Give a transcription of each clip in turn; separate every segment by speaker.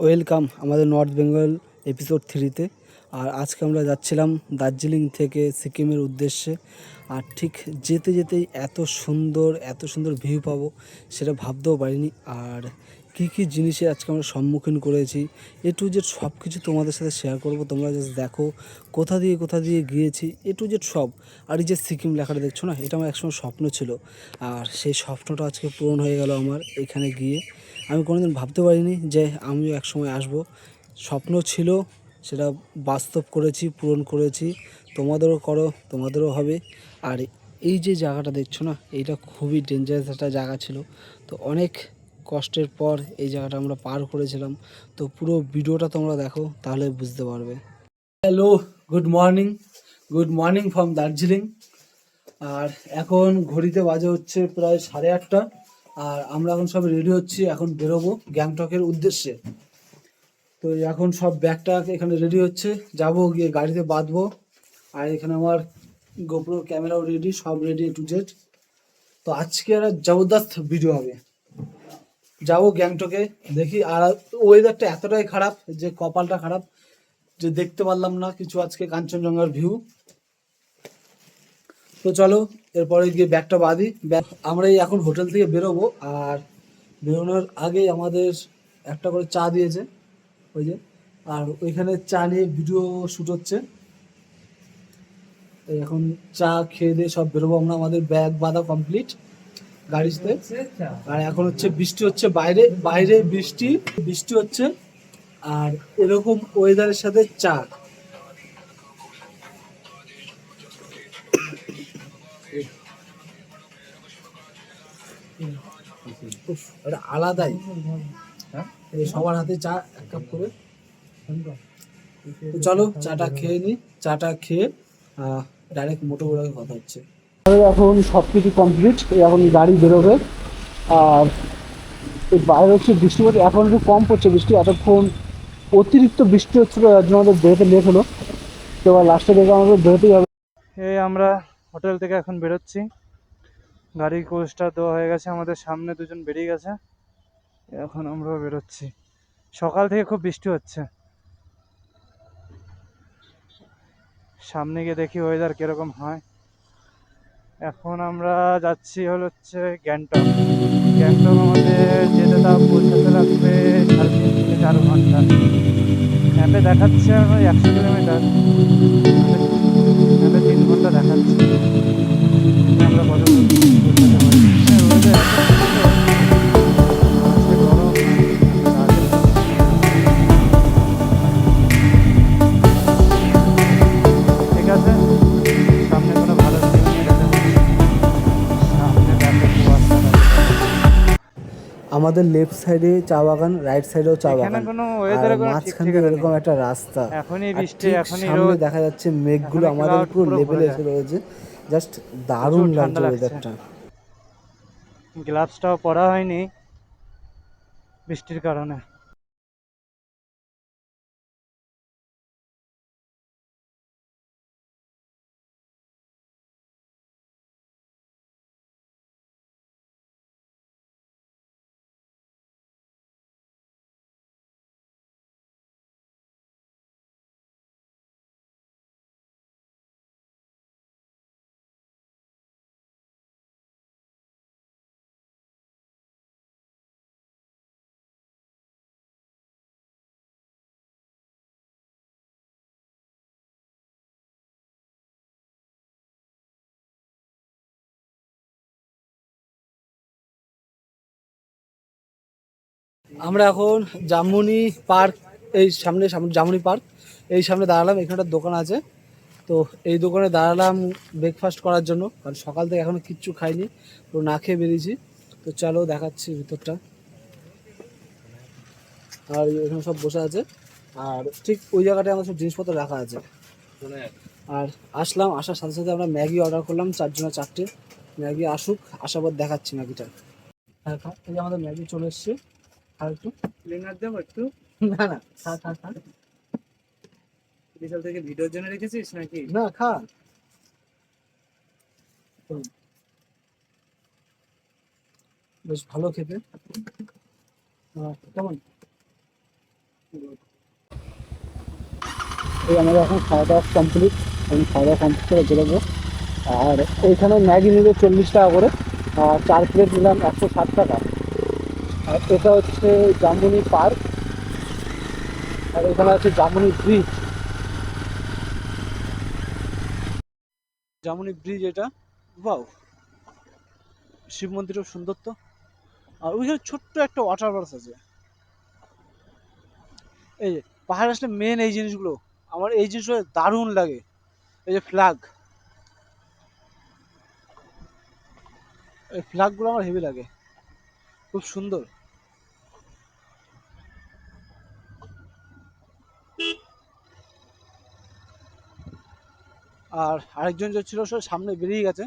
Speaker 1: Welcome আমাদের north Bengal episode 3-তে। আর আজকে আমরা যাচ্ছিলাম দার্জিলিং থেকে সিকিমের উদ্দেশ্যে। আর ঠিক যেতে যেতেই এত সুন্দর ভিউ পাবো সেটা ভাবতেও পারিনি। আর কী কী জিনিসের আজকে আমরা সম্মুখীন করেছি এ টু জেড সব কিছু তোমাদের সাথে শেয়ার করব। তোমরা জাস্ট দেখো কোথা দিয়ে গিয়েছি এ টু জেড সব। আর এই যে সিকিম লেখাটা দেখছো না, এটা আমার একসময় স্বপ্ন ছিল। আর সেই স্বপ্নটা আজকে পূরণ হয়ে গেল আমার এখানে গিয়ে। আমি কোনোদিন ভাবতে পারিনি যে আমিও একসময় আসব। স্বপ্ন ছিল, সেটা বাস্তব করেছি, পূরণ করেছি। তোমাদেরও হবে। আর এই যে জায়গাটা দেখছো না, এইটা খুবই ডেঞ্জারাস একটা জায়গা ছিল। তো অনেক কষ্টের পর এই জায়গাটা আমরা পার করেছিলাম। তো পুরো ভিডিওটা তোমরা দেখো, তাহলে বুঝতে পারবে। Hello, good morning from Darjeeling. আর এখন ঘড়িতে বাজে হচ্ছে প্রায় 8:30। আর আমরা এখন সব রেডি হচ্ছি, এখন বেরোবো গ্যাংটকের উদ্দেশ্যে। তো এখন সব ব্যাগটা এখানে রেডি হচ্ছে, যাব গিয়ে গাড়িতে বাঁধবো। আর এখানে আমার গোপ্রো ক্যামেরাও রেডি, সব রেডি টু জেড। তো আজকে একটা জবরদস্ত ভিডিও হবে। যাবো গ্যাংটকে, দেখি। আর ওয়েদারটা এতটাই খারাপ যে কপালটা খারাপ যে দেখতে পারলাম না কিছু আজকে কাঞ্চনজঙ্ঘার ভিউ। তো চলো এরপরে গিয়ে ব্যাগটা বাঁধি। আমরা এই এখন হোটেল থেকে বেরোবো। আর বেরোনোর আগেই আমাদের একটা করে চা দিয়েছে, ওই যে। আর ওইখানে চা নিয়ে ভিডিও শ্যুট হচ্ছে। এই এখন চা খেয়ে দিয়ে সব বেরোবো আমরা, আমাদের ব্যাগ বাঁধা কমপ্লিট গাড়িতে। আর এখন হচ্ছে বৃষ্টি হচ্ছে, বাইরে বাইরে বৃষ্টি বৃষ্টি হচ্ছে। আর এরকম ওয়েদারের সাথে চা, উফ, এটা আলাদাই। এই সবার হাতে চা, এক কাপ করে। তো চলো চাটা খেয়ে নিই। চাটা খেয়ে ডাইরেক্ট মোটোগুলোকে কথা হচ্ছে। এখন সব কিছু কমপ্লিট, এখন গাড়ি বেরোবে। আর এই বাইরে হচ্ছে বৃষ্টি পড়ছে, এখন একটু কম পড়ছে বৃষ্টি। এতক্ষণ অতিরিক্ত বৃষ্টি হচ্ছিল, যার জন্য আমাদের বেরোতে লেট হলো। তো এবার লাস্টে দেখে আমাদের বেরোতেই হবে।
Speaker 2: এই আমরা হোটেল থেকে এখন বেরোচ্ছি। গাড়ির কোচটা দেওয়া হয়ে গেছে, আমাদের সামনে দুজন বেরিয়ে গেছে, এখন আমরা বেরোচ্ছি। সকাল থেকে খুব বৃষ্টি হচ্ছে, সামনে গিয়ে দেখি ওয়েদার কিরকম হয়। এখন আমরা যাচ্ছি হচ্ছে গ্যাংটক। গ্যাংটক আমাদের যেতে তাও পৌঁছাতে লাগবে 3.5 থেকে 4 ঘন্টা। ম্যাপে দেখাচ্ছে 100 কিলোমিটার, ম্যাপে 3 ঘন্টা দেখাচ্ছে। আমরা কত দূর পৌঁছাতে পারি। ওয়েদার এত সুন্দর, আজকে গরম আগের থেকে। ঠিক আছে, সামনে কোনো ভালো সিন নেই দেখা যাচ্ছে, সামনে দেখো কুয়াশা রাস্তা।
Speaker 1: আমাদের লেফট সাইডে চা বাগান, রাইট সাইডেও চা
Speaker 2: এখানে
Speaker 1: বাগান।
Speaker 2: কোনো
Speaker 1: আর
Speaker 2: ওয়েদারের কোনো ঠিক
Speaker 1: মাঝখান দিয়ে
Speaker 2: ঠিকানা নেই,
Speaker 1: এরকম একটা রাস্তা।
Speaker 2: এখনই
Speaker 1: আর
Speaker 2: বৃষ্টি
Speaker 1: ঠিক
Speaker 2: এখনই
Speaker 1: সামনে
Speaker 2: রোদ,
Speaker 1: দেখা যাচ্ছে মেঘগুলো
Speaker 2: এখনই
Speaker 1: আমাদের
Speaker 2: ক্লাউড
Speaker 1: পুরো
Speaker 2: পুরো ভরে
Speaker 1: লেভেলে
Speaker 2: যায়।
Speaker 1: এসে রয়েছে। জাস্ট দারুণ
Speaker 2: প্রচুর ঠান্ডা
Speaker 1: লাগছে
Speaker 2: লাগছে,
Speaker 1: ওয়েদারটা।
Speaker 2: গ্লাভসটাও পরা হয়নি বৃষ্টির কারণে।
Speaker 1: আমরা এখন জামুনি পার্ক, এই সামনে সামনে জামুনি পার্ক, এই সামনে দাঁড়ালাম। এখানে একটা দোকান আছে, তো এই দোকানে দাঁড়ালাম ব্রেকফাস্ট করার জন্য। কারণ সকাল থেকে এখনো কিচ্ছু খাইনি, তো না খেয়ে বেরিয়েছি। তো চলো দেখাচ্ছি ভিতরটা। আর এখানে সব বসে আছে, আর ঠিক ওই জায়গাটায় আমার সব জিনিসপত্র রাখা আছে। আর আসার সাথে সাথে আমরা ম্যাগি অর্ডার করলাম, 4 জনের 4টে ম্যাগি। আসার পর দেখাচ্ছি ম্যাগিটা। হ্যাঁ খা, এই যে আমাদের ম্যাগি চলে এসছে। আর একটু
Speaker 2: ক্লিনার দেবো একটু।
Speaker 1: না না, খা খা খা।
Speaker 2: বিকাল থেকে ভিডিওর জন্য রেখেছিস নাকি?
Speaker 1: না খা। বেশ ভালো খেতে। কেমন? এই আমাদের এখন খাওয়া দাওয়া কমপ্লিট, আমি খাওয়া দাওয়া কমপ্লিট করে বেরোবো। আর এইখানে ম্যাগি নিল 40 টাকা করে, আর 4 প্লেট নিলাম 160 টাকা। আর এটা হচ্ছে জামুনি পার্ক, আর এখানে আছে জামুনি ব্রিজ। জামুনি ব্রিজ এটা, বাউ, শিব মন্দিরও সুন্দর তো। আর ওইখানে ছোট্ট একটা ওয়াটার ফলস আছে। এই যে পাহাড়ে আসলে মেন এই জিনিসগুলো, আমার এই জিনিসগুলো দারুণ লাগে। এই যে ফ্ল্যাগ, এই ফ্ল্যাগগুলো আমার হেভি লাগে, খুব সুন্দর। আর আরেকজন যে ছিল সে সামনে বেরিয়ে গেছে,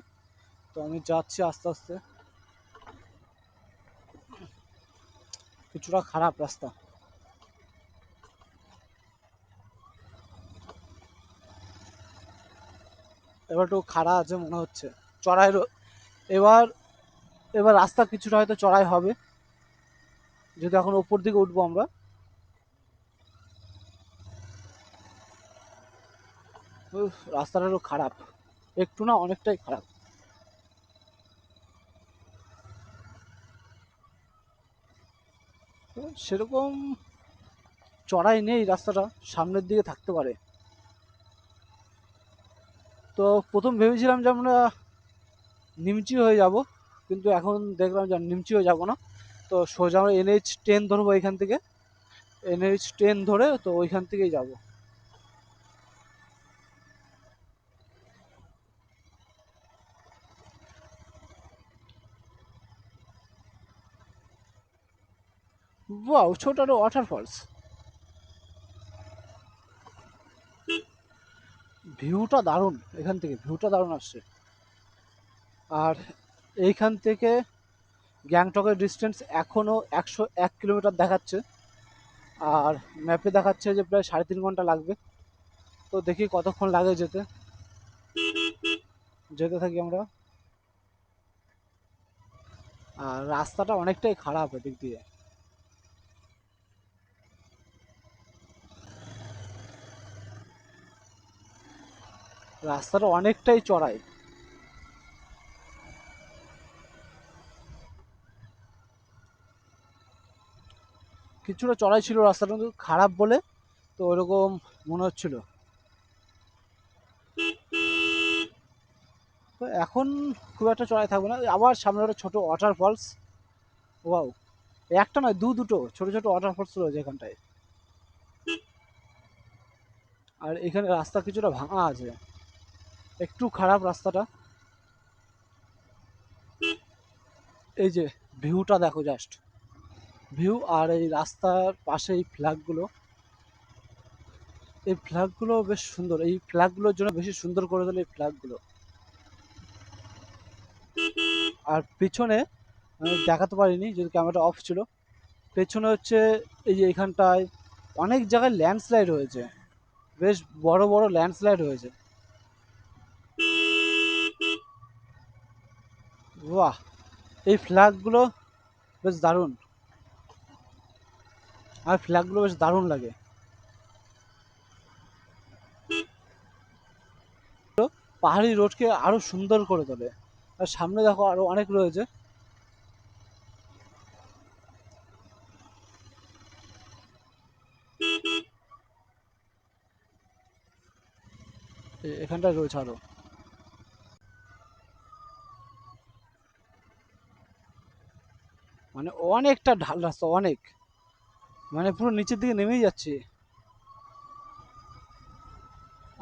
Speaker 1: তো আমি যাচ্ছি আস্তে আস্তে। কিছুটা খারাপ রাস্তা, এবার একটু খাড়া আছে মনে হচ্ছে, চড়াই এবার এবার রাস্তা কিছুটা হয়তো চড়াই হবে, যেহেতু এখন ওপর দিকে উঠবো আমরা। উফ, রাস্তাটা একটু খারাপ, একটু না অনেকটাই খারাপ। তো সেরকম চড়াই নেই, রাস্তাটা সামনের দিকে থাকতে পারে। তো প্রথম ভেবেছিলাম যে আমরা নিমচি হয়ে যাব, কিন্তু এখন দেখলাম যে নিমচি হয়ে যাব না। তো সোজা আমরা NH10 ধরবো এখান থেকে, NH10 ধরে তো ওইখান থেকেই যাব। বাহ, ছোট একটা ওয়াটারফলস, ভিউটা দারুণ, এখান থেকে ভিউটা দারুণ আসছে। আর এইখান থেকে গ্যাংটকের ডিস্টেন্স এখনও 101 কিলোমিটার দেখাচ্ছে, আর ম্যাপে দেখাচ্ছে যে প্রায় 3.5 ঘন্টা লাগবে। তো দেখি কতক্ষণ লাগে যেতে, যেতে থাকি আমরা। আর রাস্তাটা অনেকটাই খারাপ এদিক দিয়ে, রাস্তাটা অনেকটাই চড়াই। কিছুটা চড়াই ছিল রাস্তাটা, কিন্তু খারাপ বলে তো ওরকম মনে হচ্ছিল। তো এখন খুব একটা চড়াই থাকবে না, আবার সামনে একটা ছোট ওয়াটার ফলস। ওয়াও, একটা নয় দুটো ছোট ছোট ওয়াটার ফলস রয়েছে এখানটায়। আর এখানে রাস্তা কিছুটা ভাঙা আছে, একটু খারাপ রাস্তাটা। এই যে ভিউটা দেখো জাস্ট, ভিউ। আর এই রাস্তার পাশে এই ফ্ল্যাগগুলো, এই ফ্ল্যাগগুলো বেশ সুন্দর, এই ফ্ল্যাগগুলোর জন্য বেশি সুন্দর করে তোলে এই ফ্ল্যাগগুলো। আর পিছনে আমি দেখাতে পারিনি যদি ক্যামেরাটা অফ ছিল, পেছনে হচ্ছে এই যে এখানটায় অনেক জায়গায় ল্যান্ডস্লাইড হয়েছে, বেশ বড় বড় ল্যান্ডস্লাইড হয়েছে। বাহ, এই ফ্ল্যাগগুলো বেশ দারুণ, আর ফ্ল্যাগগুলো বেশ দারুণ লাগে। পাহাড়ি রোডকে আরো সুন্দর করে তোলে। আর সামনে দেখো আরো অনেক রয়েছে। এখানটায় রয়েছে আরো, মানে অনেকটা ঢাল রাস্তা, অনেক, মানে পুরো নিচের দিকে নেমেই যাচ্ছে।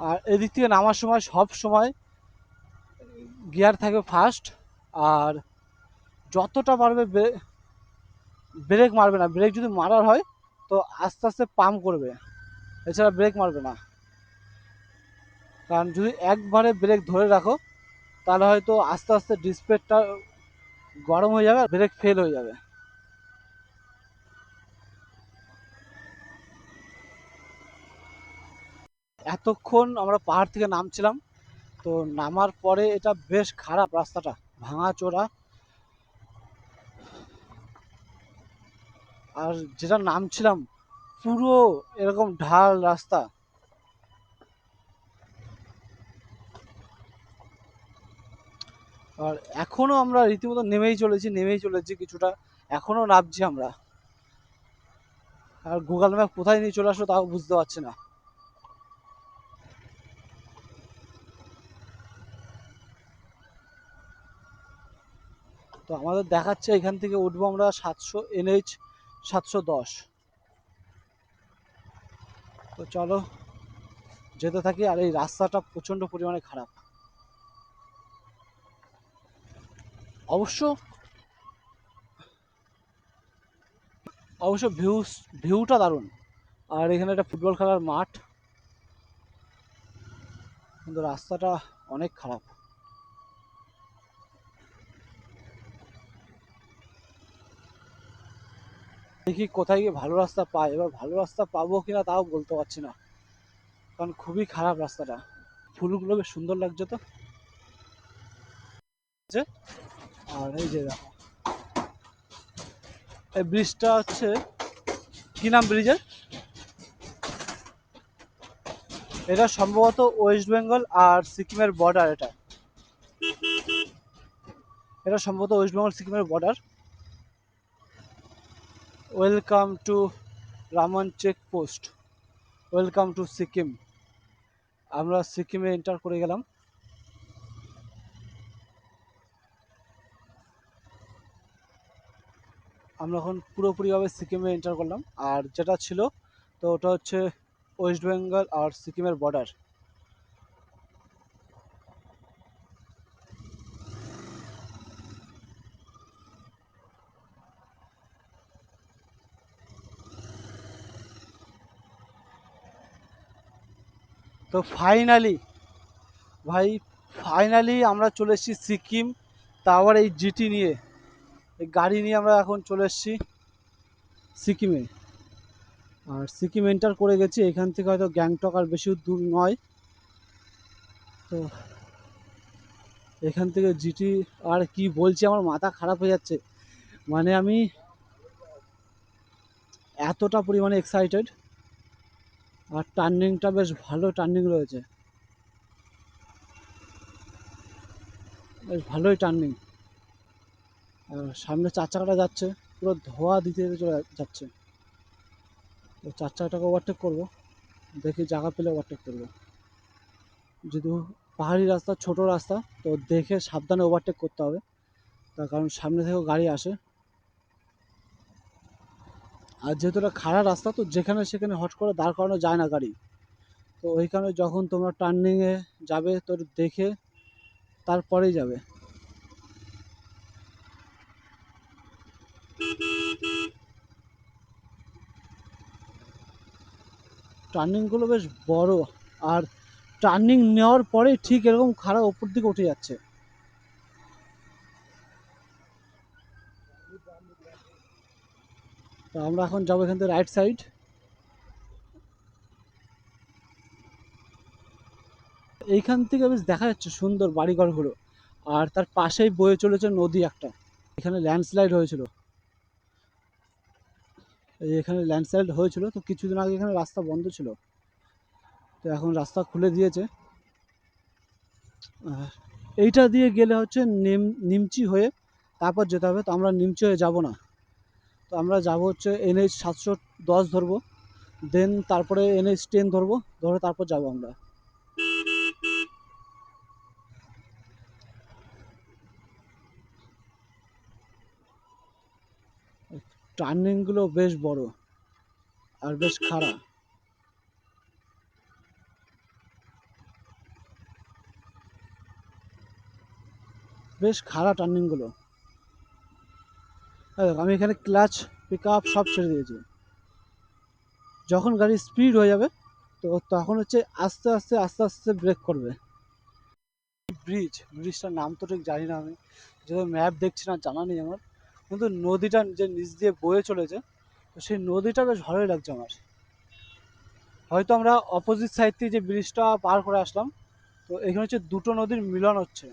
Speaker 1: আর এদিক থেকে নামার সময় সব সময় গিয়ার থাকবে ফার্স্ট, আর যতটা পারবে ব্রেক মারবে না, ব্রেক যদি মারার হয় তো আস্তে আস্তে পাম্প করবে, এছাড়া ব্রেক মারবে না। কারণ যদি একবারে ব্রেক ধরে রাখো তাহলে হয়তো আস্তে আস্তে ডিসপ্লেটা গরম হয়ে যাবে আর ব্রেক ফেল হয়ে যাবে। এতক্ষণ আমরা পাহাড় থেকে নামছিলাম, তো নামার পরে এটা বেশ খারাপ রাস্তাটা, ভাঙা চোরা। আর যেটা নামছিলাম পুরো এরকম ঢাল রাস্তা। আর এখনো আমরা রীতিমতো নেমেই চলেছি কিছুটা, এখনো নামছি আমরা। আর গুগল ম্যাপ কোথায় নিয়ে চলে আসলো তাও বুঝতে পারছি না। তো আমাদের দেখাচ্ছে এখান থেকে উঠবো আমরা 700 NH 710। তো চলো যেতে থাকি। আর এই রাস্তাটা প্রচণ্ড পরিমাণে খারাপ। অবশ্য অবশ্য ভিউটা দারুণ। আর এখানে একটা ফুটবল খেলার মাঠ, কিন্তু রাস্তাটা অনেক খারাপ। দেখি কোথায় গিয়ে ভালো রাস্তা পাই। এবার ভালো রাস্তা পাবো কিনা তাও বলতে পারছি না, কারণ খুবই খারাপ রাস্তাটা। ফুলগুলো বেশ সুন্দর লাগছে তো। আর এই যে দেখো, এই ব্রিজটা হচ্ছে, কি নাম ব্রিজের? এটা সম্ভবত ওয়েস্ট বেঙ্গল আর সিকিমের বর্ডার। এটা সম্ভবত ওয়েস্ট বেঙ্গল সিকিমের border. Welcome to Raman check post, welcome to Sikkim. আমরা সিকিমে এন্টার করে গেলাম। আমরা এখন পুরোপুরিভাবে সিকিমে এন্টার করলাম। আর যেটা ছিল, তো ওটা হচ্ছে ওয়েস্ট বেঙ্গল আর সিকিমের বর্ডার। তো ফাইনালি ভাই, ফাইনালি আমরা চলে এসেছি সিকিম। তা আবার এই জিটি নিয়ে, এই গাড়ি নিয়ে আমরা এখন চলে এসেছি সিকিমে। আর সিকিম এন্টার করে গেছি। এখান থেকে হয়তো গ্যাংটক আর বেশি দূর নয়। তো এখান থেকে জিটি, আর কি বলছি, আমার মাথা খারাপ হয়ে যাচ্ছে। মানে আমি এতটা পরিমাণে এক্সাইটেড। আর টার্নিংটা বেশ ভালো টার্নিং রয়েছে, বেশ ভালোই টার্নিং। আর সামনে চার চাকাটা যাচ্ছে, পুরো ধোয়া দিতে দিতে চলে যাচ্ছে। তো চার চাকাটাকে ওভারটেক করবো, দেখি জায়গা পেলে ওভারটেক করবো। যেহেতু পাহাড়ি রাস্তা, ছোট রাস্তা, তো দেখে সাবধানে ওভারটেক করতে হবে, তার কারণ সামনে থেকেও গাড়ি আসে। আর যেহেতু এটা খাড়া রাস্তা, তো যেখানে সেখানে হট করে দাঁড় করানো যায় না গাড়ি। তো ওই কারণে যখন তোমরা টার্নিংয়ে যাবে তো দেখে তারপরেই যাবে। টার্নিংগুলো বেশ বড়। আর টার্নিং নেওয়ার পরে ঠিক এরকম খাড়া ওপর দিকে উঠে যাচ্ছে। তো আমরা এখন যাবো এখান থেকে রাইট সাইড। এইখান থেকে বেশ দেখা যাচ্ছে সুন্দর বাড়িঘরগুলো। আর তার পাশেই বয়ে চলেছে নদী একটা। এখানে ল্যান্ডস্লাইড হয়েছিল, এখানে ল্যান্ডস্লাইড হয়েছিল, তো কিছুদিন আগে এখানে রাস্তা বন্ধ ছিল, তো এখন রাস্তা খুলে দিয়েছে। আর এইটা দিয়ে গেলে হচ্ছে নিমচি হয়ে তারপর যেতে হবে। তো আমরা নিমচি হয়ে যাব না, তো আমরা যাব হচ্ছে NH 710 ধরবো, দেন তারপরে NH 10 ধরবো, ধরে তারপর যাব আমরা। টার্নিংগুলো বেশ বড় আর বেশ খাড়া, বেশ খাড়া টার্নিংগুলো। আমি এখানে ক্লাচ, পিক আপ সব ছেড়ে দিয়েছি। যখন গাড়ি স্পিড হয়ে যাবে তো তখন হচ্ছে আস্তে আস্তে আস্তে আস্তে ব্রেক করবে। ব্রিজটার নাম তো ঠিক জানি না আমি, যেহেতু ম্যাপ দেখছি না, জানা নেই আমার। কিন্তু নদীটা যে নিচ দিয়ে বয়ে চলেছে, তো সেই নদীটা বেশ ভালোই লাগছে আমার। হয়তো আমরা অপোজিট সাইড থেকে যে ব্রিজটা পার করে আসলাম, তো এখানে হচ্ছে দুটো নদীর মিলন হচ্ছে,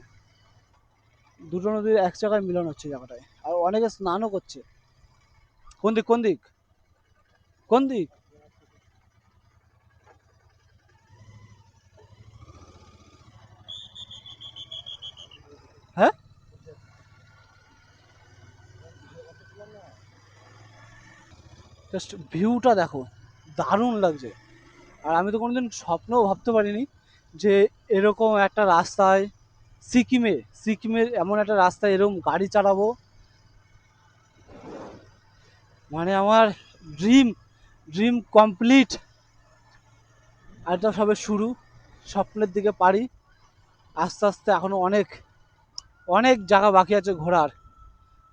Speaker 1: দুটো নদীর এক জায়গায় মিলন হচ্ছে জায়গাটায়। আর অনেকে স্নানও করছে। কোন দিক কোন দিক কোন দিক? জাস্ট ভিউটা দেখো, দারুণ লাগছে। আর আমি তো কোনোদিন স্বপ্নেও ভাবতে পারিনি যে এরকম একটা রাস্তায় সিকিমের এমন একটা রাস্তায় এরকম গাড়ি চালাবো। মানে আমার ড্রিম ড্রিম কমপ্লিট। আর এটা সবে শুরু, স্বপ্নের দিকে পারি। আস্তে আস্তে এখনো অনেক অনেক জায়গা বাকি আছে ঘোরার,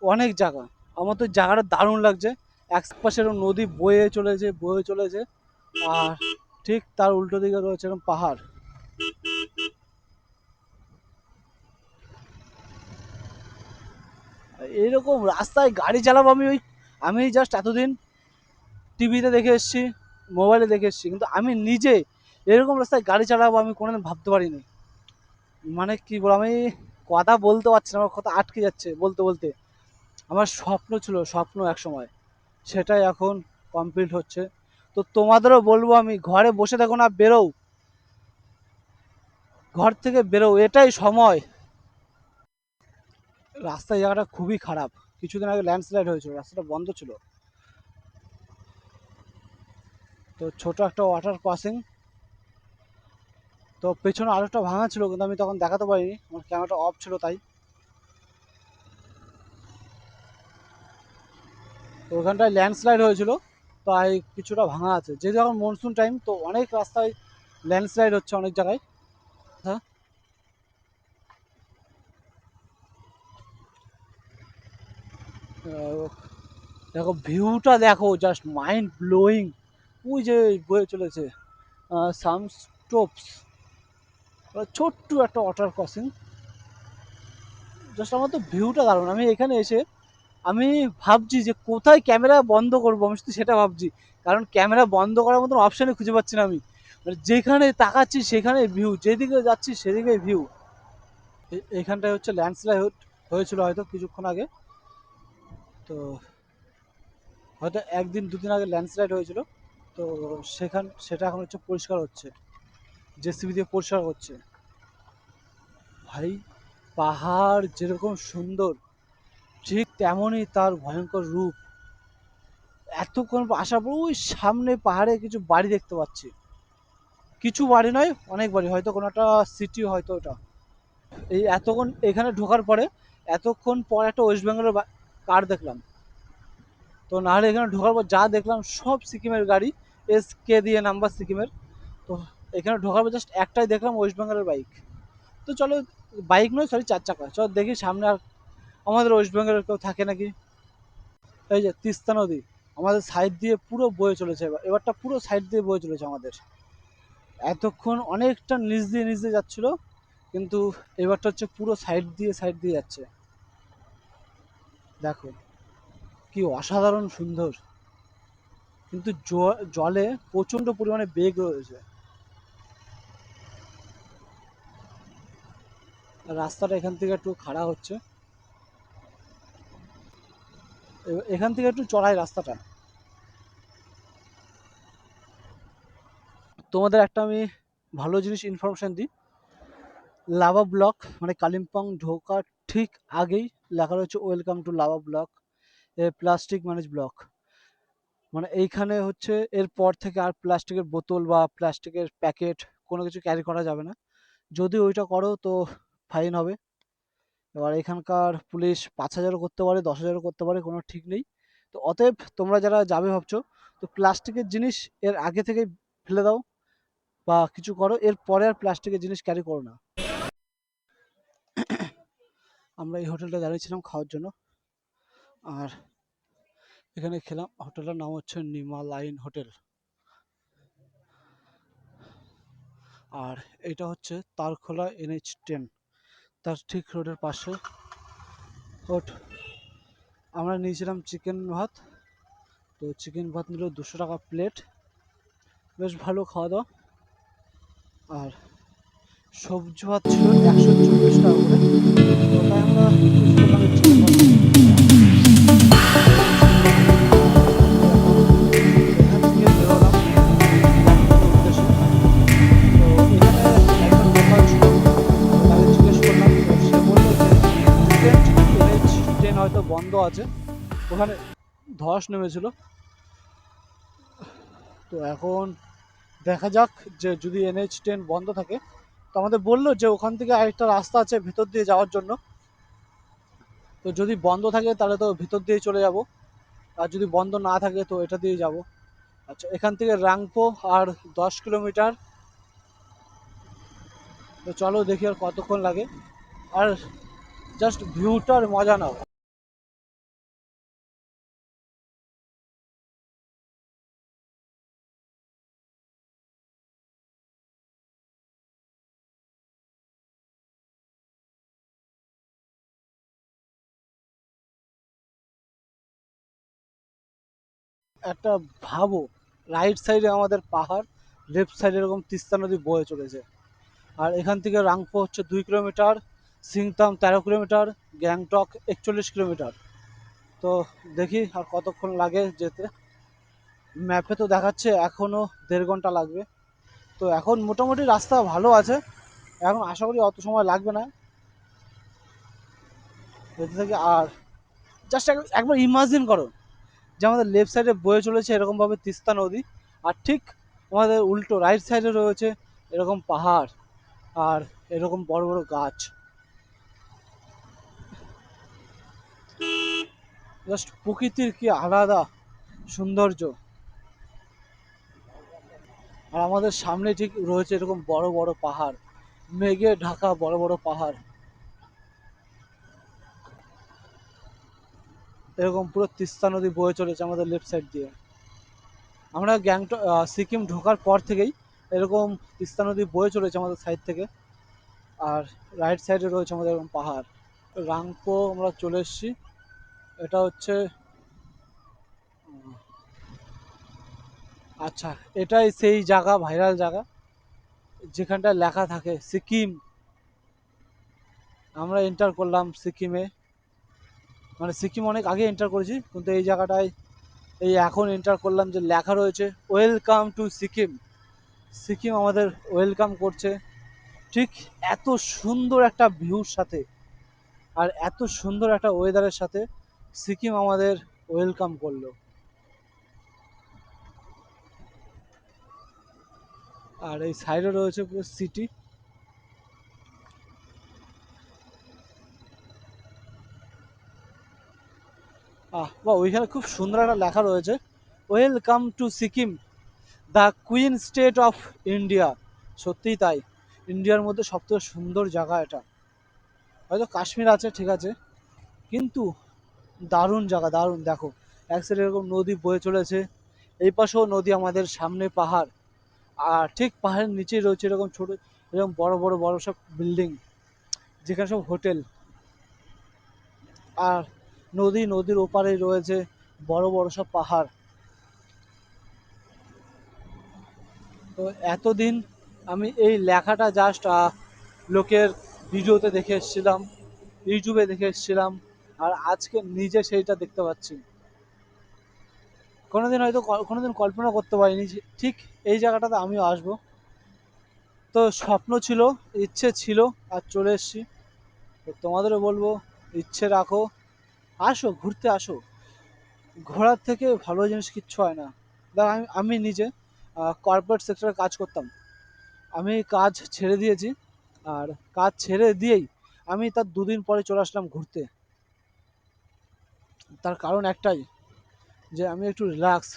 Speaker 1: অনেক জায়গা। আমার তো জায়গাটা দারুণ লাগছে। এক পাশে এরকম নদী বয়ে চলেছে আর ঠিক তার উল্টো দিকে রয়েছে এরকম পাহাড়। এইরকম রাস্তায় গাড়ি চালাবো আমি জাস্ট এতদিন টিভিতে দেখে এসেছি, মোবাইলে দেখে এসেছি, কিন্তু আমি নিজে এরকম রাস্তায় গাড়ি চালাবো আমি কোনোদিন ভাবতে পারিনি। মানে কি বলবো, আমি কথা বলতে পারছি না, আমার কথা আটকে যাচ্ছে বলতে বলতে। আমার স্বপ্ন ছিল, স্বপ্ন এক সময়, সেটাই এখন কমপ্লিট হচ্ছে। তো তোমাদেরও বলবো আমি, ঘরে বসে থাকো না, বেরোও, ঘর থেকে বেরোও, এটাই সময়। রাস্তার জায়গাটা খুবই খারাপ, কিছুদিন আগে ল্যান্ডস্লাইড হয়েছিল, রাস্তাটা বন্ধ ছিল। তো ছোট একটা ওয়াটার ক্রসিং, তো পেছনে আরেকটা ভাঙা ছিল কিন্তু আমি তখন দেখাতে পারিনি, আমার ক্যামেরাটা অফ ছিল তাই। তো ওখানটায় ল্যান্ডস্লাইড হয়েছিল, তাই কিছুটা ভাঙা আছে। যেহেতু এখন মনসুন টাইম, তো অনেক রাস্তায় ল্যান্ডস্লাইড হচ্ছে অনেক জায়গায়। হ্যাঁ, দেখো ভিউটা দেখো, জাস্ট মাইন্ড ব্লোয়িং। ওই যে বয়ে চলেছে সামস্টোপস, ছোট্ট একটা ওয়াটার ক্রসিং। জাস্ট আমার তো ভিউটা দারুণ। আমি এখানে এসে আমি ভাবছি যে কোথায় ক্যামেরা বন্ধ করবো, আমি শুধু সেটা ভাবছি। কারণ ক্যামেরা বন্ধ করার মতন অপশানই খুঁজে পাচ্ছি না আমি। মানে যেখানে তাকাচ্ছি সেখানে ভিউ, যেদিকে যাচ্ছি সেদিকে ভিউ। এইখানটায় হচ্ছে ল্যান্ডস্লাইড হয়েছিল হয়তো কিছুক্ষণ আগে, তো হয়তো একদিন দুদিন আগে ল্যান্ডস্লাইড হয়েছিল। তো সেটা এখন হচ্ছে পরিষ্কার হচ্ছে, জেসিবি দিয়ে পরিষ্কার হচ্ছে। ভাই, পাহাড় যেরকম সুন্দর, ঠিক তেমনই তার ভয়ঙ্কর রূপ। এতক্ষণ আসার পর ওই সামনে পাহাড়ে কিছু বাড়ি দেখতে পাচ্ছি, কিছু বাড়ি নয়, অনেক বাড়ি, হয়তো কোনো একটা সিটি হয়তো ওটা। এই এতক্ষণ এখানে ঢোকার পরে, এতক্ষণ পর একটা ওয়েস্ট বেঙ্গলের কার দেখলাম। তো নাহলে এখানে ঢোকার পর যা দেখলাম সব সিকিমের গাড়ি, SK দিয়ে নাম্বার সিকিমের। তো এখানে ঢোকার পর জাস্ট একটাই দেখলাম ওয়েস্ট বেঙ্গলের বাইক। তো চলো, বাইক নয় সরি, 4 চাকা, চলো দেখি সামনে আর আমাদের ওয়েস্ট বেঙ্গলের কেউ থাকে নাকি। এই যে তিস্তা নদী আমাদের সাইড দিয়ে পুরো বয়ে চলেছে, এবারটা পুরো সাইড দিয়ে বয়ে চলেছে আমাদের। এতক্ষণ অনেকটা নিচ দিয়ে যাচ্ছিল, কিন্তু এবারটা হচ্ছে পুরো সাইড দিয়ে যাচ্ছে। দেখো কি অসাধারণ সুন্দর, কিন্তু জলে প্রচন্ড পরিমাণে বেগ রয়েছে। রাস্তাটা এখান থেকে একটু খাড়া হচ্ছে, এখান থেকে একটু চড়াই রাস্তাটা। তোমাদের একটা আমি ভালো জিনিস ইনফরমেশন দিই। লাভা ব্লক মানে কালিম্পং ঢোকার ঠিক আগেই লেখা রয়েছে welcome to lava block, A plastic manage block. মানে এইখানে হচ্ছে এরপর থেকে আর প্লাস্টিকের বোতল বা প্লাস্টিকের প্যাকেট কোনো কিছু ক্যারি করা যাবে না। যদি ওইটা করো তো ফাইন হবে। এবার এখানকার পুলিশ 5,000ও করতে পারে, 10,000ও করতে পারে, কোনো ঠিক নেই। তো অতএব তোমরা যারা যাবে ভাবছো, তো প্লাস্টিকের জিনিস এর আগে থেকে ফেলে দাও বা কিছু করো, এর পরে আর প্লাস্টিকের জিনিস ক্যারি করো না। আমরা এই হোটেলটা দাঁড়িয়েছিলাম খাওয়ার জন্য, আর এখানে খেলাম। হোটেলটার নাম হচ্ছে নিমালাইন হোটেল, আর এটা হচ্ছে তারখোলা NH10, তার ঠিক রোডের পাশে। ওট আমরা নিয়েছিলাম চিকেন ভাত, তো চিকেন ভাত নিল 200 টাকা প্লেট, বেশ ভালো খাওয়া দাওয়া। আর সবজি ভাত ছিল 140 টাকা করে, তো তাই আমরা চুজ করলাম এই চিকেন ভাত। এখান থেকে বেরোলাম ব্যাংককের উদ্দেশ্যে। তো এখানে একটা লোকাল ছিল, তাকে জিজ্ঞেস করলাম, তো সে বললো যে রিসেন্ট NH10 হয়তো বন্ধ আছে, ওখানে ধস নেমেছিল।
Speaker 3: তো এখন দেখা যাক, যে যদি NH10 বন্ধ থাকে, তো আমাদের বললো যে ওখান থেকে আরেকটা রাস্তা আছে ভেতর দিয়ে যাওয়ার জন্য। তো যদি বন্ধ থাকে তাহলে তো ভিতর দিয়ে চলে যাব, আর যদি বন্ধ না থাকে তো এটা দিয়ে যাব। আচ্ছা, এখান থেকে রাংপো আর 10 কিলোমিটার। তো চলো দেখি আর কতক্ষণ লাগে, আর জাস্ট ভিউটার মজা নাও। একটা ভাবো, রাইট সাইডে আমাদের পাহাড়, লেফট সাইডে এরকম তিস্তা নদী বয়ে চলেছে। আর এখান থেকে রাংপো হচ্ছে 2 kilometre, Singtam 13 kilometre, Gangtok 41 kilometre. তো দেখি আর কতক্ষণ লাগে যেতে। ম্যাপে তো দেখাচ্ছে এখনো 1.5 ঘন্টা লাগবে। তো এখন মোটামুটি রাস্তা ভালো আছে, এখন আশা করি অত সময় লাগবে না যেতে থেকে। আর জাস্ট একবার ইমাজিন করো যে আমাদের লেফট সাইডে বয়ে চলেছে এরকমভাবে তিস্তা নদী, আর ঠিক আমাদের উল্টো রাইট সাইডে রয়েছে এরকম পাহাড় আর এরকম বড় বড় গাছ। জাস্ট প্রকৃতির কি আলাদা সৌন্দর্য। আর আমাদের সামনে ঠিক রয়েছে এরকম বড় বড় পাহাড়, মেঘে ঢাকা বড় বড় পাহাড়, এরকম পুরো তিস্তা নদী বয়ে চলেছে আমাদের লেফট সাইড দিয়ে। আমরা গ্যাংটক সিকিম ঢোকার পর থেকেই এরকম তিস্তা নদী বয়ে চলেছে আমাদের সাইড থেকে, আর রাইট সাইডে রয়েছে আমাদের এরকম পাহাড়। রাংপো আমরা চলে এসেছি। এটা হচ্ছে আচ্ছা, এটাই সেই জায়গা, ভাইরাল জায়গা যেখানটায় লেখা থাকে সিকিম। আমরা এন্টার করলাম সিকিমে, মানে সিকিম অনেক আগে এন্টার করেছি, কিন্তু এই জায়গাটায় এই এখন এন্টার করলাম যে লেখা রয়েছে ওয়েলকাম টু সিকিম। সিকিম আমাদের ওয়েলকাম করছে, ঠিক এত সুন্দর একটা ভিউর সাথে আর এত সুন্দর একটা ওয়েদারের সাথে সিকিম আমাদের ওয়েলকাম করলো। আর এই সাইডে রয়েছে পুরো সিটি। বা ওইখানে খুব সুন্দর একটা লেখা রয়েছে welcome to Sikkim, the queen state of India. সত্যিই তাই, ইন্ডিয়ার মধ্যে সবথেকে সুন্দর জায়গা এটা। হয়তো কাশ্মীর আছে, ঠিক আছে, কিন্তু দারুণ জায়গা, দারুণ। দেখো এক সাইডে এরকম নদী বয়ে চলেছে, এই পাশেও নদী, আমাদের সামনে পাহাড়, আর ঠিক পাহাড়ের নিচেই রয়েছে এরকম ছোট, এরকম বড় বড় বড় সব বিল্ডিং, যেখানে সব হোটেল। আর নদীর ওপারেই রয়েছে বড় বড় সব পাহাড়। তো এতদিন আমি এই লেখাটা জাস্ট লোকের ভিডিওতে দেখে এসেছিলাম, ইউটিউবে দেখে এসেছিলাম, আর আজকে নিজে সেইটা দেখতে পাচ্ছি। কোনোদিন হয়তো কোনোদিন কল্পনা করতে পারিনি যে ঠিক এই জায়গাটাতে আমিও আসবো। তো স্বপ্ন ছিল, ইচ্ছে ছিল, আর চলে এসেছি। তো তোমাদেরও বলবো, ইচ্ছে রাখো, আসো, ঘুরতে আসো। ঘোরার থেকে ভালো জিনিস কিচ্ছু হয় না। দেখ আমি নিজে কর্পোরেট সেক্টরে কাজ করতাম, আমি কাজ ছেড়ে দিয়েছি। আর কাজ ছেড়ে দিয়েই আমি তার 2 দিন পরে চলে আসলাম ঘুরতে। তার কারণ একটাই, যে আমি একটু রিল্যাক্স,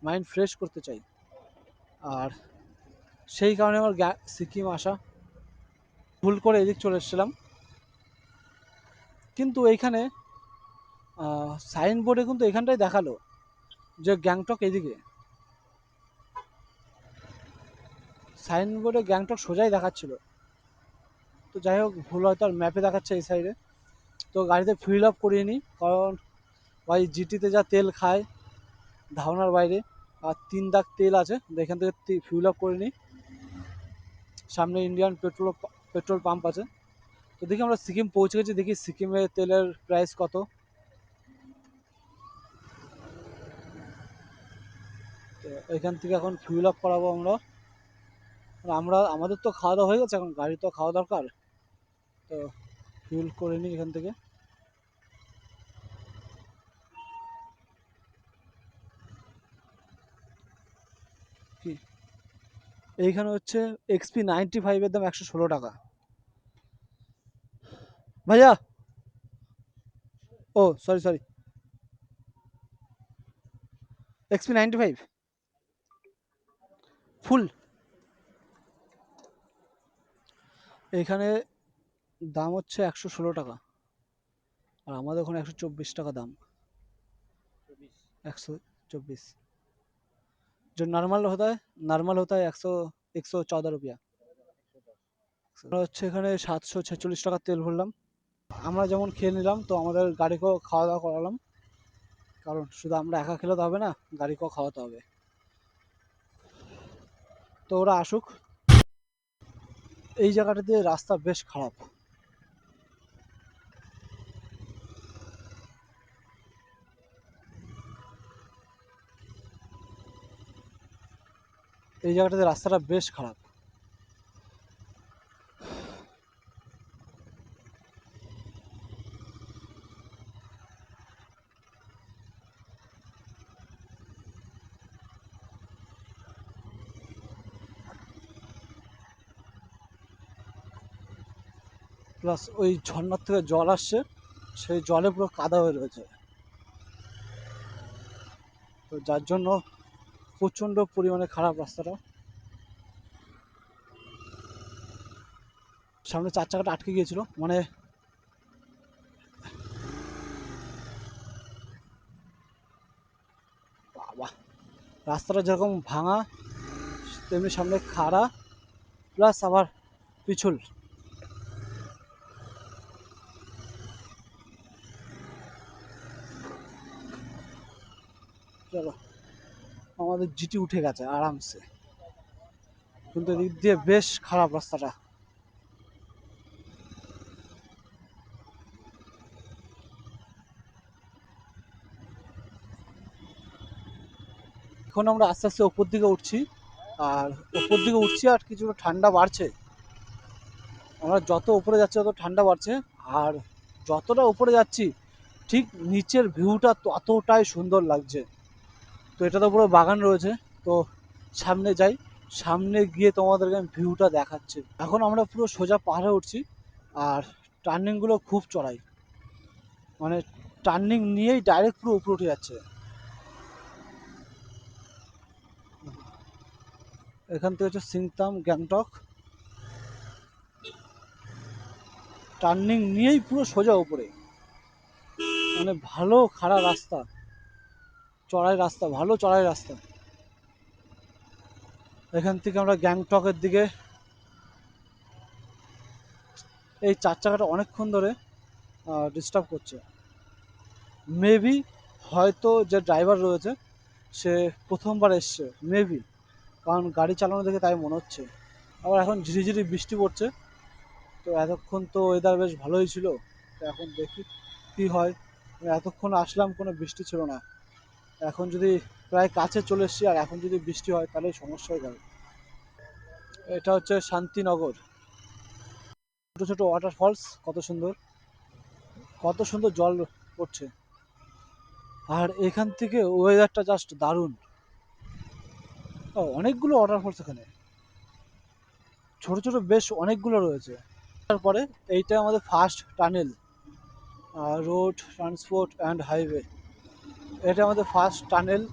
Speaker 3: মাইন্ড ফ্রেশ করতে চাই। আর সেই কারণে আমার সিকিম আসা। ভুল করে এদিক চলে এসেছিলাম, কিন্তু এইখানে সাইনবোর্ডে কিন্তু এখানটাই দেখালো যে গ্যাংটক এদিকে। সাইনবোর্ডে গ্যাংটক সোজাই দেখাচ্ছিল। তো যাই হোক, ভুল হয়তো, আর ম্যাপে দেখাচ্ছে এই সাইডে। তো গাড়িতে ফিল আপ করিয়ে নিই, কারণ ভাই জিটিতে যা তেল খায় ধারণার বাইরে। আর 3 দাগ তেল আছে, এখান থেকে ফিল আপ করে নিই। সামনে ইন্ডিয়ান পেট্রোল পাম্প আছে। তো দেখি আমরা সিকিম পৌঁছে গেছি, দেখি সিকিমের তেলের প্রাইস কত। তো এখান থেকে এখন ফিল আপ করাবো আমরা। আমাদের তো খাওয়া দাওয়া হয়ে গেছে, এখন গাড়ি তো খাওয়া দরকার। তো ফিল করে নিই এখান থেকে। কি এইখানে হচ্ছে XP95 এর দাম 116 টাকা। ভাইয়া, ও সরি সরি, XP95 ফুল এইখানে দাম হচ্ছে 116 টাকা, আর আমাদের ওখানে 124 টাকা দাম। 124। जो नॉर्मल होता है 114 रुपया। আমরা হচ্ছে এখানে 746 টাকা তেল ভরলাম। আমরা যেমন খেয়ে নিলাম, তো আমাদের গাড়িকেও খাওয়া দাওয়া করালাম, কারণ শুধু আমরা একা খেলে তো হবে না, গাড়িকেও খাওয়াতে হবে। তো ওরা আসুক। এই জায়গাটা দিয়ে রাস্তা বেশ খারাপ। এই জায়গাটাতে রাস্তাটা বেশ খারাপ। প্লাস ওই ঝর্ণার থেকে জল আসছে, সেই জলে পুরো কাদা হয়ে রয়েছে, তো যার জন্য প্রচণ্ড পরিমাণে খারাপ রাস্তাটা। সামনে 4 চাকাটা আটকে গিয়েছিল, মানে বাবা, রাস্তাটা যেরকম ভাঙা তেমনি সামনে খাড়া, প্লাস আবার পিছল। চলো, আমাদের জিটি উঠে গেছে আরামসে, কিন্তু এদিক দিয়ে বেশ খারাপ রাস্তাটা। এখন আমরা আস্তে আস্তে উপর দিকে উঠছি, আর কিছুটা ঠান্ডা বাড়ছে। আমরা যত উপরে যাচ্ছি তত ঠান্ডা বাড়ছে, আর যতটা উপরে যাচ্ছি ঠিক নিচের ভিউটা ততটাই সুন্দর লাগছে। তো এটা তো পুরো বাগান রয়েছে, তো সামনে যাই, সামনে গিয়ে তোমাদেরকে আমি ভিউটা দেখাচ্ছি। এখন আমরা পুরো সোজা পাহাড়ে উঠছি, আর টার্নিংগুলো খুব চড়াই, মানে টার্নিং নিয়েই ডাইরেক্ট পুরো উপরে উঠে যাচ্ছে। এখান থেকে হচ্ছে সিংতাম গ্যাংটক, টার্নিং নিয়েই পুরো সোজা উপরে, মানে ভালো খাড়া রাস্তা, চড়াই রাস্তা, ভালো চড়াই রাস্তা। এখান থেকে আমরা গ্যাংটকের দিকে, এই 4 চাকাটা অনেকক্ষণ ধরে ডিস্টার্ব করছে। মেবি হয়তো যে ড্রাইভার রয়েছে সে প্রথমবার এসছে, মেবি, কারণ গাড়ি চালানো দেখে তাই মনে হচ্ছে। আবার এখন ঝিরিঝিরি বৃষ্টি পড়ছে, তো এতক্ষণ তো ওয়েদার বেশ ভালোই ছিল, তো এখন দেখি কি হয়। এতক্ষণ আসলাম কোনো বৃষ্টি ছিল না, এখন যদি প্রায় কাছে চলে এসছি আর এখন যদি বৃষ্টি হয় তাহলে সমস্যা হয়ে যাবে। এটা হচ্ছে শান্তিনগর, ছোট ছোট ওয়াটারফলস, কত সুন্দর, কত সুন্দর জল পড়ছে, আর এখান থেকে ওয়েদারটা জাস্ট দারুণ। অনেকগুলো ওয়াটারফলস এখানে, ছোট ছোট বেশ অনেকগুলো রয়েছে। তারপরে এইটা আমাদের first tunnel, road transport and highway, এটা আমাদের ফার্স্ট টানেল।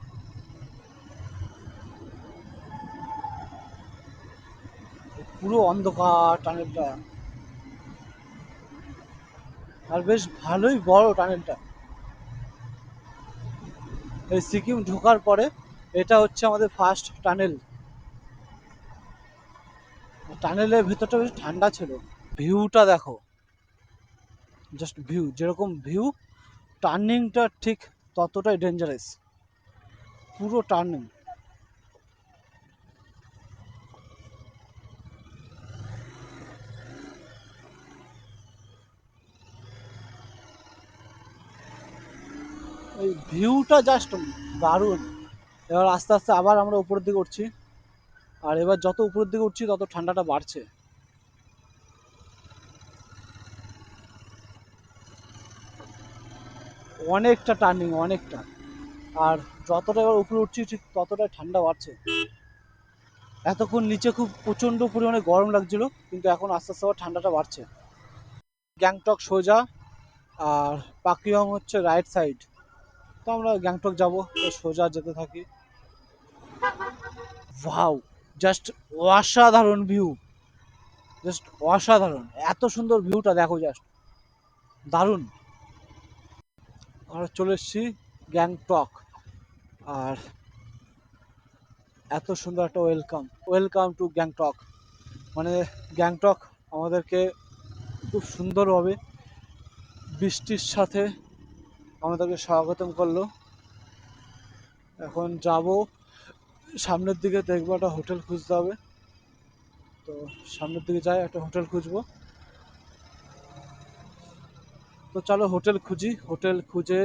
Speaker 3: পুরো অন্ধকার টানেলটা, আর বেশ ভালোই বড় টানেলটা। এই সিকিম ঢোকার পরে এটা হচ্ছে আমাদের ফার্স্ট টানেল। টানেলের ভিতরটা বেশ ঠান্ডা ছিল। ভিউটা দেখো, জাস্ট ভিউ, যেরকম ভিউ টার্নিংটা ঠিক ততটাই ডেঞ্জারাস, পুরো টার্নিং। এই ভিউটা জাস্ট দারুণ। এবার আস্তে আস্তে আবার আমরা উপরের দিকে উঠছি, আর এবার যত উপরের দিকে উঠছি তত ঠান্ডাটা বাড়ছে। অনেকটা টার্নিং, অনেকটা, আর যতটা এবার উপরে উঠছি ঠিক ততটাই ঠান্ডা বাড়ছে। এতক্ষণ নিচে খুব প্রচণ্ড পরিমাণে গরম লাগছিল, কিন্তু এখন আস্তে আস্তে আবার ঠান্ডাটা বাড়ছে। গ্যাংটক সোজা, আর পাকিয়ং হচ্ছে রাইট সাইড। তো আমরা গ্যাংটক যাব, তো সোজা যেতে থাকি। ওয়াও, জাস্ট অসাধারণ ভিউ, জাস্ট অসাধারণ, এত সুন্দর ভিউটা দেখো, জাস্ট দারুণ। আমরা চলে এসেছি গ্যাংটক, আর এত সুন্দর একটা ওয়েলকাম টু গ্যাংটক। মানে গ্যাংটক আমাদেরকে খুব সুন্দরভাবে বৃষ্টির সাথে আমাদেরকে স্বাগতম করলো। এখন যাব সামনের দিকে, দেখবো একটা হোটেল খুঁজতে হবে। তো সামনের দিকে যাই, একটা হোটেল খুঁজবো। তো চলো হোটেল খুঁজি, হোটেল খুঁজে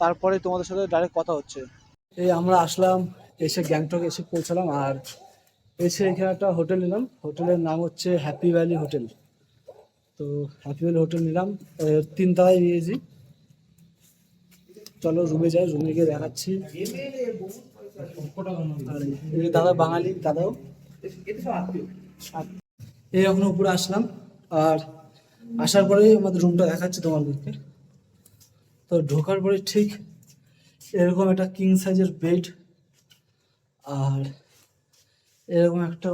Speaker 3: তারপরে তোমাদের সাথে ডাইরেক্ট কথা হচ্ছে। এই আমরা আসলাম, এসে গ্যাংটক এসে পৌঁছালাম, আর এসে এখানে একটা হোটেল নিলাম। হোটেলের নাম হচ্ছে হ্যাপি ভ্যালি হোটেল। তো হ্যাপি ভ্যালি হোটেল নিলাম, 3 তলায় নিয়েছি। চলো রুমে যাই, রুমে গিয়ে দেখাচ্ছি। আর এই দাদা বাঙালি দাদাও। এই এখন উপরে আসলাম, আর আসার পরেই আমাদের রুমটা দেখাচ্ছি তোমাদেরকে। তো ঢোকার পরে ঠিক এরকম একটা কিং সাইজের বেড, আর এরকম একটা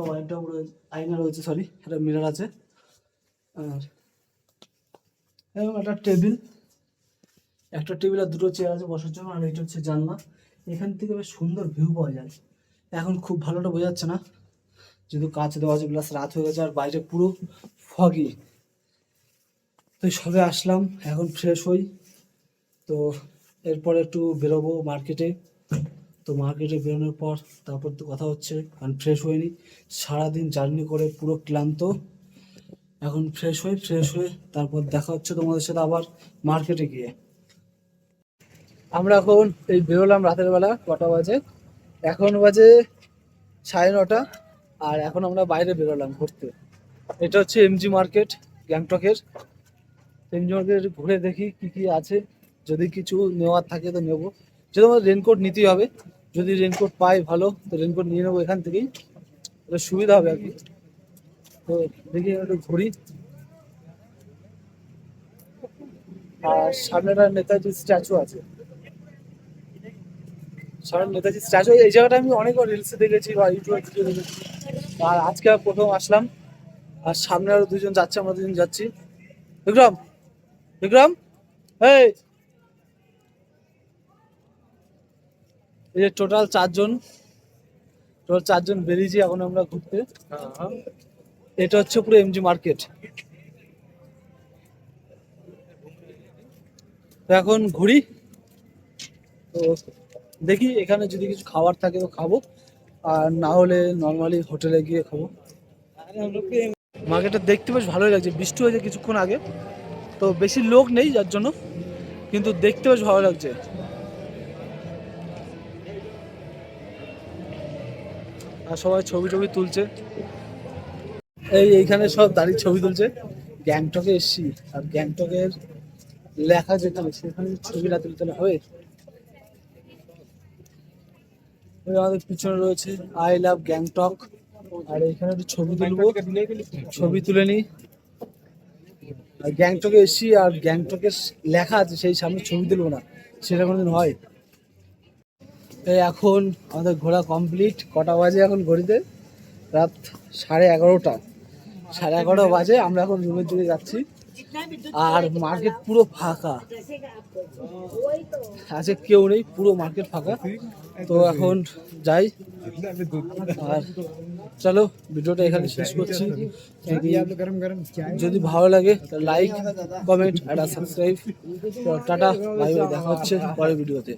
Speaker 3: আয়না রয়েছে, সরি একটা মিরর আছে, আর এরকম একটা টেবিল আর 2টো চেয়ার আছে বসার জন্য। আর এটা হচ্ছে জানলা, এখান থেকে বেশ সুন্দর ভিউ পাওয়া যায়। এখন খুব ভালোটা বোঝা যাচ্ছে না, যেহেতু কাঁচ দেওয়া আছে, প্লাস রাত হয়ে গেছে, আর বাইরে পুরো ফগি। তো সবে আসলাম, এখন ফ্রেশ হই। তো এরপরে একটু বেরোবো মার্কেটে। তো মার্কেটে বেরোনোর পর তারপর তো কথা হচ্ছে, কারণ ফ্রেশ হয়নি, সারাদিন জার্নি করে পুরো ক্লান্ত। এখন ফ্রেশ হয়ে তারপর দেখা হচ্ছে তোমাদের সাথে আবার মার্কেটে গিয়ে। আমরা এখন এই বেরোলাম রাতের বেলা, কটা বাজে? এখন বাজে 9:30, আর এখন আমরা বাইরে বেরোলাম ঘুরতে। এটা হচ্ছে এমজি মার্কেট গ্যাংটকের। এমজি মার্কেট ঘুরে দেখি কি কি আছে, যদি কিছু নেওয়ার থাকে তো নেবো। যদি আমাদের রেনকোট নিতেই হবে, যদি রেনকোট পাই ভালো, তো রেনকোট নিয়ে নেবো এখান থেকেই, তাহলে সুবিধা হবে আর কি। তো দেখি একটু ঘুরি। আর সামনে একটা নেতাজি স্ট্যাচু আছে, সামনে নেতাজি স্ট্যাচু। এই জায়গাটা আমি অনেকবার রিলসে দেখেছি বা ইউটিউবে ভিডিও দেখেছি, আর আজকে প্রথম আসলাম। আর সামনে আরো 2জন যাচ্ছে, আমরা 2জন যাচ্ছি। বিক্রম, বিক্রম, এই এই যে টোটাল 4জন বেরিয়েছি এখন আমরা ঘুরতে। এটা হচ্ছে পুরো এমজি মার্কেট। তো এখন ঘুরি, তো দেখি এখানে যদি কিছু খাবার থাকে তো খাবো, আর না হলে নর্মালি হোটেলে গিয়ে খাবো। মার্কেটটা দেখতে বেশ ভালোই লাগছে, বৃষ্টি হয়েছে কিছুক্ষণ আগে, তো বেশি লোক নেই যার জন্য, কিন্তু দেখতে বেশ ভালো লাগছে। আর সবাই ছবি তুলছে, এইখানে সব দাঁড়িয়ে ছবি তুলছে। গ্যাংটকে এসছি, আর গ্যাংটকের লেখা যেখানে, সেখানে ছবি না তুলতে হবে। ওই আমাদের পিছনে রয়েছে আই লাভ গ্যাংটক, আর এখানে একটু ছবি তুলে নিই। আর গ্যাংটকে এসছি, আর গ্যাংটকের লেখা আছে সেই সামনে ছবি তুলবো না, সেটা কোনোদিন হয়? এই এখন আমাদের ঘোরা কমপ্লিট। কটা বাজে এখন ঘড়িতে? রাত 11:30 বাজে। আমরা এখন রুমের দিকে যাচ্ছি, আর মার্কেট পুরো ফাঁকা আছে, কেউ নেই, পুরো মার্কেট ফাঁকা। তো এখন যাই, আর চলো ভিডিওটা এখানে শেষ করছি। যদি ভালো লাগে লাইক, কমেন্ট আর সাবস্ক্রাইব। টাটা, বাই বাই, দেখা হচ্ছে পরের ভিডিওতে।